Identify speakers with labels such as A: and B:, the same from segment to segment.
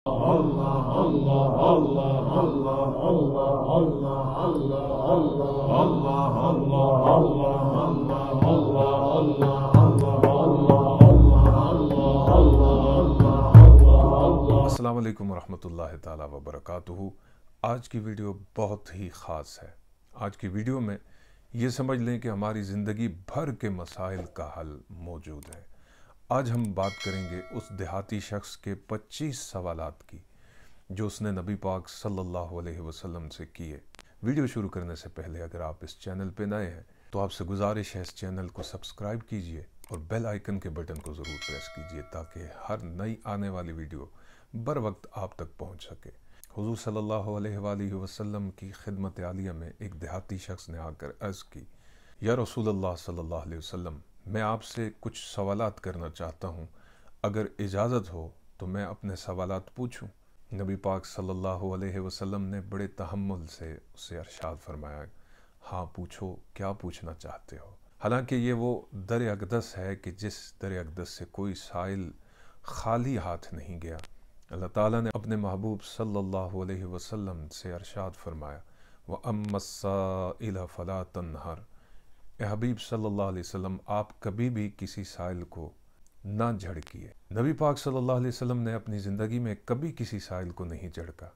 A: السلام علیکم ورحمۃ اللہ تعالیٰ وبرکاتہ۔ آج کی ویڈیو بہت ہی خاص ہے۔ آج کی ویڈیو میں یہ سمجھ لیں کہ ہماری زندگی بھر کے مسائل کا حل موجود ہے۔ آج ہم بات کریں گے اس دیہاتی شخص کے 25 سوالات کی جو اس نے نبی پاک صلی اللہ علیہ وسلم سے کیے۔ ویڈیو شروع کرنے سے پہلے اگر آپ اس چینل پہ نئے ہیں تو آپ سے گزارش ہے اس چینل کو سبسکرائب کیجئے اور بیل آئیکن کے بٹن کو ضرور پریس کیجئے تاکہ ہر نئی آنے والی ویڈیو بر وقت آپ تک پہنچ سکے۔ حضور صلی اللہ علیہ وآلہ وسلم کی خدمت عالیہ میں ایک دیہاتی شخص نے آ کر عرض کی، یا رسول اللہ صلی اللہ علیہ وسلم، میں آپ سے کچھ سوالات کرنا چاہتا ہوں، اگر اجازت ہو تو میں اپنے سوالات پوچھوں؟ نبی پاک صلی اللہ علیہ وسلم نے بڑے تحمل سے اسے ارشاد فرمایا، ہاں پوچھو، کیا پوچھنا چاہتے ہو؟ حالانکہ یہ وہ در اقدس ہے کہ جس در اقدس سے کوئی سائل خالی ہاتھ نہیں گیا۔ اللہ تعالیٰ نے اپنے محبوب صلی اللہ علیہ وسلم سے ارشاد فرمایا، وَأَمَّا السَّائِلَ فَلَا تَنْهَرْ، اے حبیب صلی اللہ علیہ وسلم، آپ کبھی بھی کسی سائل کو نہ جھڑکیے۔ نبی پاک صلی اللہ علیہ وسلم نے اپنی زندگی میں کبھی کسی سائل کو نہیں جھڑکا۔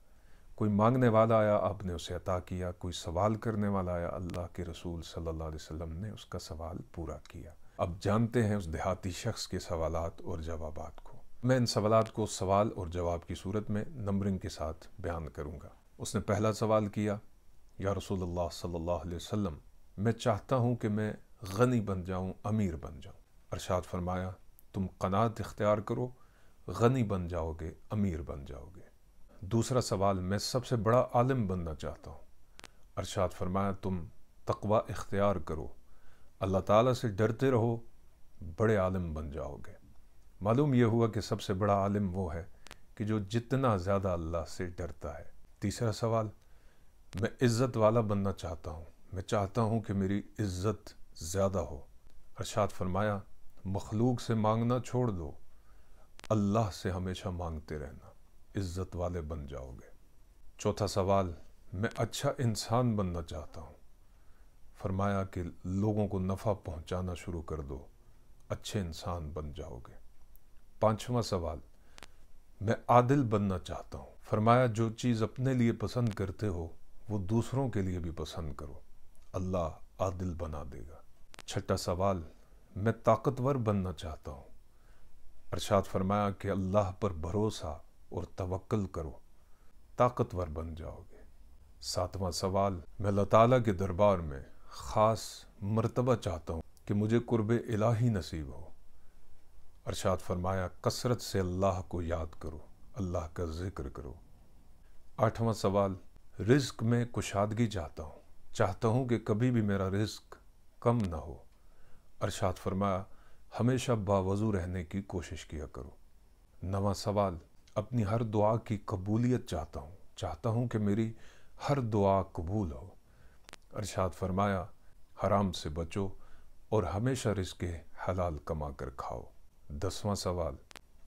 A: کوئی مانگنے والا آیا، آپ نے اسے عطا کیا، کوئی سوال کرنے والا آیا، اللہ کے رسول صلی اللہ علیہ وسلم نے اس کا سوال پورا کیا۔ اب جانتے ہیں اس دیہاتی شخص کے سوالات اور جوابات کو۔ میں ان سوالات کو سوال اور جواب کی صورت میں نمبرنگ کے ساتھ بیان کروں گا۔ اس نے پہلا سوال کیا، یا رسول اللہ صلی اللہ علیہ وسلم، میں چاہتا ہوں کہ میں غنی بن جاؤں، امیر بن جاؤں۔ ارشاد فرمایا، تم قناعت اختیار کرو، غنی بن جاؤ گے، امیر بن جاؤ گے۔ دوسرا سوال، میں سب سے بڑا عالم بننا چاہتا ہوں۔ ارشاد فرمایا، تم تقوی اختیار کرو، اللہ تعالیٰ سے ڈرتے رہو، بڑے عالم بن جاؤ گے۔ معلوم یہ ہوا کہ سب سے بڑا عالم وہ ہے کہ جو جتنا زیادہ اللہ سے ڈرتا ہے۔ تیسرا سوال، میں عزت والا بننا چاہتا ہوں، میں چاہتا ہوں کہ میری عزت زیادہ ہو۔ ارشاد فرمایا، مخلوق سے مانگنا چھوڑ دو، اللہ سے ہمیشہ مانگتے رہنا، عزت والے بن جاؤ گے۔ چوتھا سوال، میں اچھا انسان بننا چاہتا ہوں۔ فرمایا کہ لوگوں کو نفع پہنچانا شروع کر دو، اچھے انسان بن جاؤ گے۔ پانچواں سوال، میں عادل بننا چاہتا ہوں۔ فرمایا، جو چیز اپنے لیے پسند کرتے ہو وہ دوسروں کے لیے بھی پسند کرو، اللہ عادل بنا دے گا۔ چھٹا سوال، میں طاقتور بننا چاہتا ہوں۔ ارشاد فرمایا کہ اللہ پر بھروسہ اور توکل کرو، طاقتور بن جاؤ گے۔ ساتواں سوال، میں اللہ تعالیٰ کے دربار میں خاص مرتبہ چاہتا ہوں کہ مجھے قرب الہی نصیب ہو۔ ارشاد فرمایا، کثرت سے اللہ کو یاد کرو، اللہ کا ذکر کرو۔ آٹھواں سوال، رزق میں کشادگی چاہتا ہوں کہ کبھی بھی میرا رزق کم نہ ہو۔ ارشاد فرمایا، ہمیشہ باوضو رہنے کی کوشش کیا کرو۔ نواں سوال، اپنی ہر دعا کی قبولیت چاہتا ہوں کہ میری ہر دعا قبول ہو۔ ارشاد فرمایا، حرام سے بچو اور ہمیشہ رزق حلال کما کر کھاؤ۔ 10واں سوال،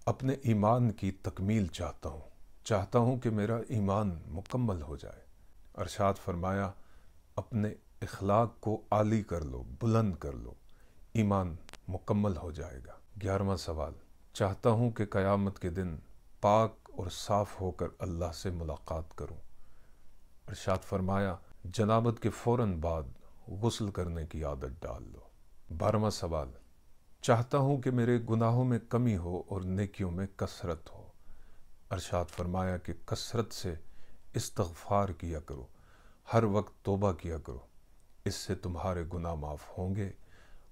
A: اپنے ایمان کی تکمیل چاہتا ہوں کہ میرا ایمان مکمل ہو جائے۔ ارشاد فرمایا، اپنے اخلاق کو عالی کر لو، بلند کر لو، ایمان مکمل ہو جائے گا۔ 11واں سوال، چاہتا ہوں کہ قیامت کے دن پاک اور صاف ہو کر اللہ سے ملاقات کروں۔ ارشاد فرمایا، جنابت کے فوراً بعد غسل کرنے کی عادت ڈال لو۔ 12واں سوال، چاہتا ہوں کہ میرے گناہوں میں کمی ہو اور نیکیوں میں کثرت ہو۔ ارشاد فرمایا کہ کثرت سے استغفار کیا کرو، ہر وقت توبہ کیا کرو، اس سے تمہارے گناہ معاف ہوں گے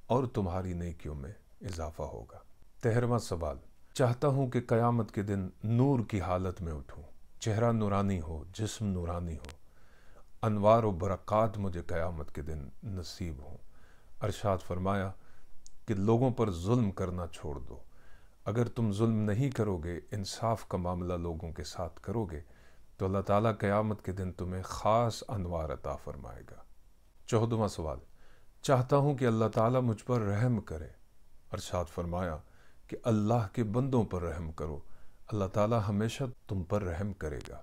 A: اور تمہاری نیکیوں میں اضافہ ہوگا۔ 13واں سوال، چاہتا ہوں کہ قیامت کے دن نور کی حالت میں اٹھوں، چہرہ نورانی ہو، جسم نورانی ہو، انوار و برکات مجھے قیامت کے دن نصیب ہوں۔ ارشاد فرمایا کہ لوگوں پر ظلم کرنا چھوڑ دو، اگر تم ظلم نہیں کرو گے، انصاف کا معاملہ لوگوں کے ساتھ کرو گے تو اللہ تعالیٰ قیامت کے دن تمہیں خاص انوار عطا فرمائے گا۔ 14واں سوال، چاہتا ہوں کہ اللہ تعالیٰ مجھ پر رحم کرے۔ ارشاد فرمایا کہ اللہ کے بندوں پر رحم کرو، اللہ تعالیٰ ہمیشہ تم پر رحم کرے گا۔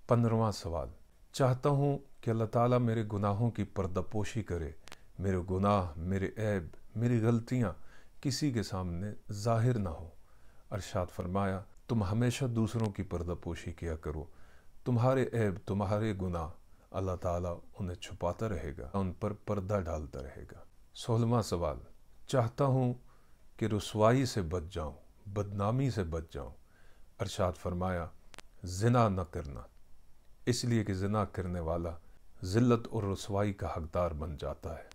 A: 15واں سوال، چاہتا ہوں کہ اللہ تعالیٰ میرے گناہوں کی پردہ پوشی کرے، میرے گناہ، میرے عیب، میری غلطیاں کسی کے سامنے ظاہر نہ ہو۔ ارشاد فرمایا، تم ہمیشہ دوسروں کی پردہ پوشی کیا کرو، تمہارے عیب، تمہارے گناہ اللہ تعالیٰ انہیں چھپاتا رہے گا، ان پر پردہ ڈالتا رہے گا۔ 16واں سوال، چاہتا ہوں کہ رسوائی سے بچ جاؤں، بدنامی سے بچ جاؤں۔ ارشاد فرمایا، زنا نہ کرنا، اس لیے کہ زنا کرنے والا ذلت اور رسوائی کا حقدار بن جاتا ہے،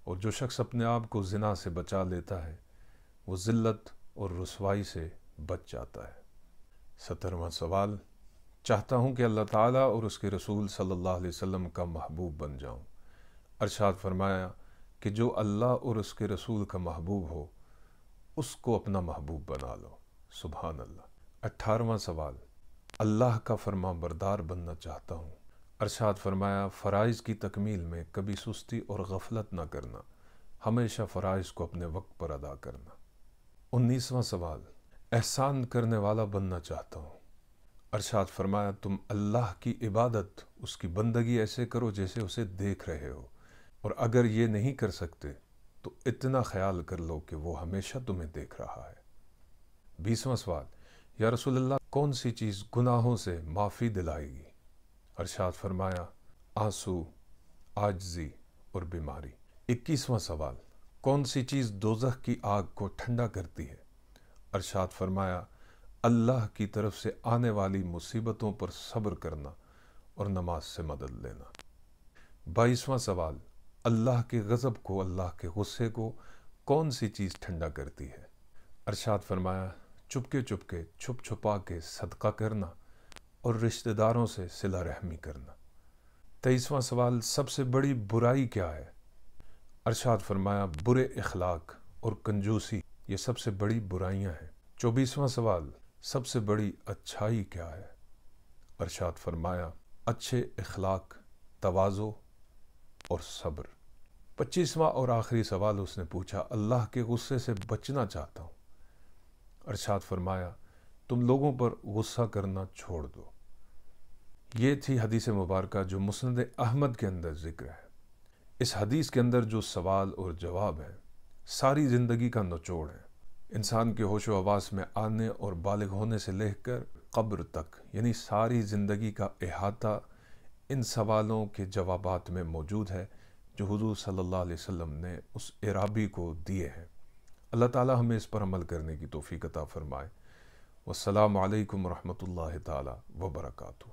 A: اور جو شخص اپنے آپ کو زنا سے بچا لیتا ہے وہ ذلت اور رسوائی سے بچ جاتا ہے۔ 17واں سوال، چاہتا ہوں کہ اللہ تعالیٰ اور اس کے رسول صلی اللہ علیہ وسلم کا محبوب بن جاؤں۔ ارشاد فرمایا کہ جو اللہ اور اس کے رسول کا محبوب ہو اس کو اپنا محبوب بنا لو۔ سبحان اللہ۔ 18واں سوال، اللہ کا فرما بردار بننا چاہتا ہوں۔ ارشاد فرمایا، فرائض کی تکمیل میں کبھی سستی اور غفلت نہ کرنا، ہمیشہ فرائض کو اپنے وقت پر ادا کرنا۔ 19واں سوال، احسان کرنے والا بننا چاہتا ہوں۔ ارشاد فرمایا، تم اللہ کی عبادت، اس کی بندگی ایسے کرو جیسے اسے دیکھ رہے ہو، اور اگر یہ نہیں کر سکتے تو اتنا خیال کر لو کہ وہ ہمیشہ تمہیں دیکھ رہا ہے۔ 20واں سوال، یا رسول اللہ، کون سی چیز گناہوں سے معافی دلائے گی؟ ارشاد فرمایا، آنسو، عاجزی اور بیماری۔ 21واں سوال، کون سی چیز دوزخ کی آگ کو ٹھنڈا کرتی ہے؟ ارشاد فرمایا، اللہ کی طرف سے آنے والی مصیبتوں پر صبر کرنا اور نماز سے مدد لینا۔ 22واں سوال، اللہ کے غضب کو، اللہ کے غصے کو کون سی چیز ٹھنڈا کرتی ہے؟ ارشاد فرمایا، چپکے چپکے، چھپ چھپا کے صدقہ کرنا اور رشتہ داروں سے صلہ رحمی کرنا۔ 23واں سوال، سب سے بڑی برائی کیا ہے؟ ارشاد فرمایا، برے اخلاق اور کنجوسی، یہ سب سے بڑی برائیاں ہیں۔ 24واں سوال، سب سے بڑی اچھائی کیا ہے؟ ارشاد فرمایا، اچھے اخلاق، تواضع اور صبر۔ 25واں اور آخری سوال اس نے پوچھا، اللہ کے غصے سے بچنا چاہتا ہوں۔ ارشاد فرمایا، تم لوگوں پر غصہ کرنا چھوڑ دو۔ یہ تھی حدیث مبارکہ جو مسند احمد کے اندر ذکر ہے۔ اس حدیث کے اندر جو سوال اور جواب ہے ساری زندگی کا نچوڑ ہے، انسان کے ہوش و حواس میں آنے اور بالغ ہونے سے لے کر قبر تک، یعنی ساری زندگی کا احاطہ ان سوالوں کے جوابات میں موجود ہے جو حضور صلی اللہ علیہ وسلم نے اس اعرابی کو دیے ہیں۔ اللہ تعالی ہمیں اس پر عمل کرنے کی توفیق عطا فرمائے۔ والسلام علیکم ورحمۃ اللہ تعالی وبرکاتہ۔